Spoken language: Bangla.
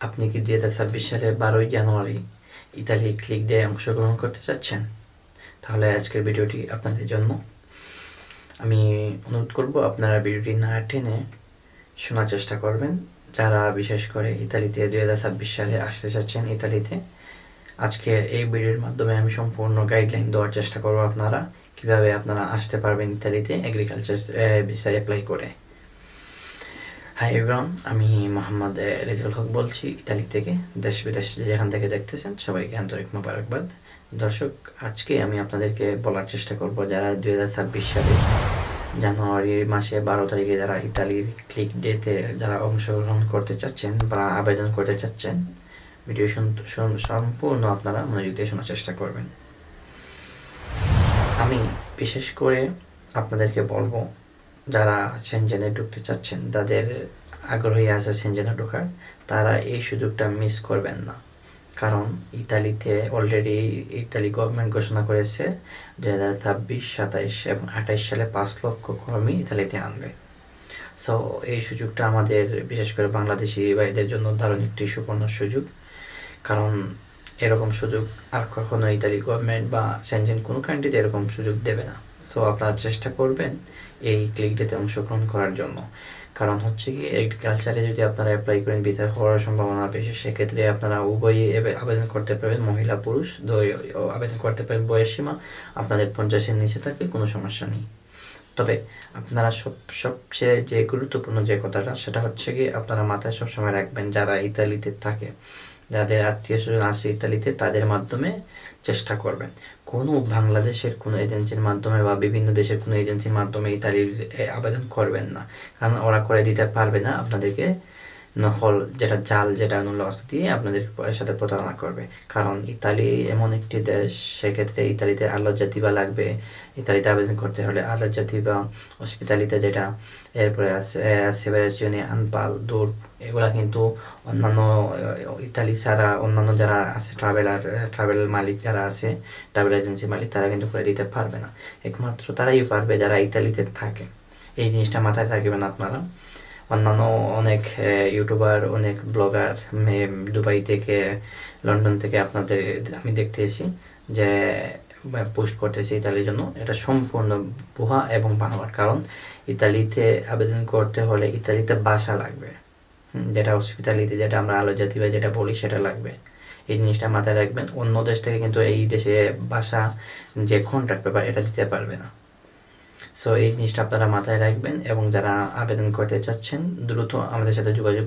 আপনি কি 2026 সালে 12ই জানুয়ারি ইতালি ক্লিক ডে অংশগ্রহণ করতে চাচ্ছেন? তাহলে আজকের ভিডিওটি আপনাদের জন্য। আমি অনুরোধ করব আপনারা ভিডিওটি না টেনে শোনার চেষ্টা করবেন, যারা বিশেষ করে ইতালিতে 2026 সালে আসতে চাচ্ছেন ইতালিতে। আজকের এই ভিডিওর মাধ্যমে আমি সম্পূর্ণ গাইডলাইন দেওয়ার চেষ্টা করব আপনারা কিভাবে আপনারা আসতে পারবেন ইতালিতে এগ্রিকালচার ভিসা অ্যাপ্লাই করে। হাই এভরিওয়ান, আমি মোহাম্মদ রেজাউল হক বলছি ইতালি থেকে। দেশ বিদেশ যেখান থেকে দেখতেছেন সবাইকে আন্তরিক মোবারকবাদ। দর্শক, আজকে আমি আপনাদেরকে বলার চেষ্টা করব যারা 2026 সালে জানুয়ারি মাসে 12 তারিখে যারা ইতালির ক্লিক ডেতে যারা অংশগ্রহণ করতে চাচ্ছেন বা আবেদন করতে চাচ্ছেন, ভিডিও সম্পূর্ণ আপনারা মনোযোগ দিয়ে শোনার চেষ্টা করবেন। আমি বিশেষ করে আপনাদেরকে বলবো যারা সেনজেনে ঢুকতে চাচ্ছেন, তাদের আগ্রহী আছে সেনজেনে ঢোকার, তারা এই সুযোগটা মিস করবেন না। কারণ ইতালিতে অলরেডি ইতালি গভর্নমেন্ট ঘোষণা করেছে 2026, 27 এবং 28 সালে 5 লক্ষ কর্মী ইতালিতে আনবে। সো এই সুযোগটা আমাদের বিশেষ করে বাংলাদেশি ভাইদের জন্য দারুণ একটি সুবর্ণ সুযোগ। কারণ এরকম সুযোগ আর কখনো ইতালি গভর্নমেন্ট বা সেনজেন কোনো কান্ট্রিতে এরকম সুযোগ দেবে না। সো আপনারা চেষ্টা করবেন এই ক্লিক ডেতে অংশগ্রহণ করার জন্য। কারণ হচ্ছে কি, এগ্রিকালচারে যদি আপনারা অ্যাপ্লাই করেন ভিসা হওয়ার সম্ভাবনা বেশি, সেক্ষেত্রে আপনারা উভয়ই আবেদন করতে পারবেন, মহিলা পুরুষ আবেদন করতে পারেন। বয়স সীমা আপনাদের 50-এর নিচে থাকলে কোনো সমস্যা নেই। তবে আপনারা সবচেয়ে যে গুরুত্বপূর্ণ যে কথাটা, সেটা হচ্ছে কি, আপনারা মাথায় সবসময় রাখবেন যারা ইতালিতে থাকে, যাদের আত্মীয় স্বজন আছে ইতালিতে, তাদের মাধ্যমে চেষ্টা করবেন। কোনো বাংলাদেশের কোনো এজেন্সির মাধ্যমে বা বিভিন্ন দেশের কোনো এজেন্সির মাধ্যমে ইতালির আবেদন করবেন না। কারণ ওরা করে দিতে পারবে না আপনাদেরকে, নকল যেটা জাল যেটা লস দিয়ে আপনাদের সাথে প্রতারণা করবে। কারণ ইতালি এমন একটি দেশ, সেক্ষেত্রে ইতালিতে আলোকজাতি বা লাগবে। ইতালিতে আবেদন করতে হলে আলোকজাতি বা হসপিটালিতে যেটা, এরপরে আছে সেভারেশনে আনপাল দূর, এগুলা কিন্তু অন্যান্য ইতালি ছাড়া অন্যান্য যারা আছে ট্রাভেল মালিক যারা আছে, ট্রাভেল এজেন্সি মালিক, তারা কিন্তু করে দিতে পারবে না। একমাত্র তারাই পারবে যারা ইতালিতে থাকে। এই জিনিসটা মাথায় রাখবেন আপনারা। অন্যান্য অনেক ইউটিউবার, অনেক ব্লগার দুবাই থেকে, লন্ডন থেকে আপনাদের আমি দেখতেছি যে পোস্ট করতেছে ইতালির জন্য। এটা সম্পূর্ণ ভুয়া এবং বানোয়াট। কারণ ইতালিতে আবেদন করতে হলে ইতালিতে বাসা লাগবে, যেটা হসপিটালিতে, যেটা আমরা আলো জাতি বা যেটা বলি, সেটা লাগবে। এই জিনিসটা মাথায় রাখবেন। অন্য দেশ থেকে কিন্তু এই দেশে বাসা যে কন্ট্রাক্ট পেপার, এটা দিতে পারবে না। সো এই জিনিসটা আপনারা মাথায় রাখবেন এবং যারা আবেদন করতে চাচ্ছেন দ্রুত আমাদের সাথে যোগাযোগ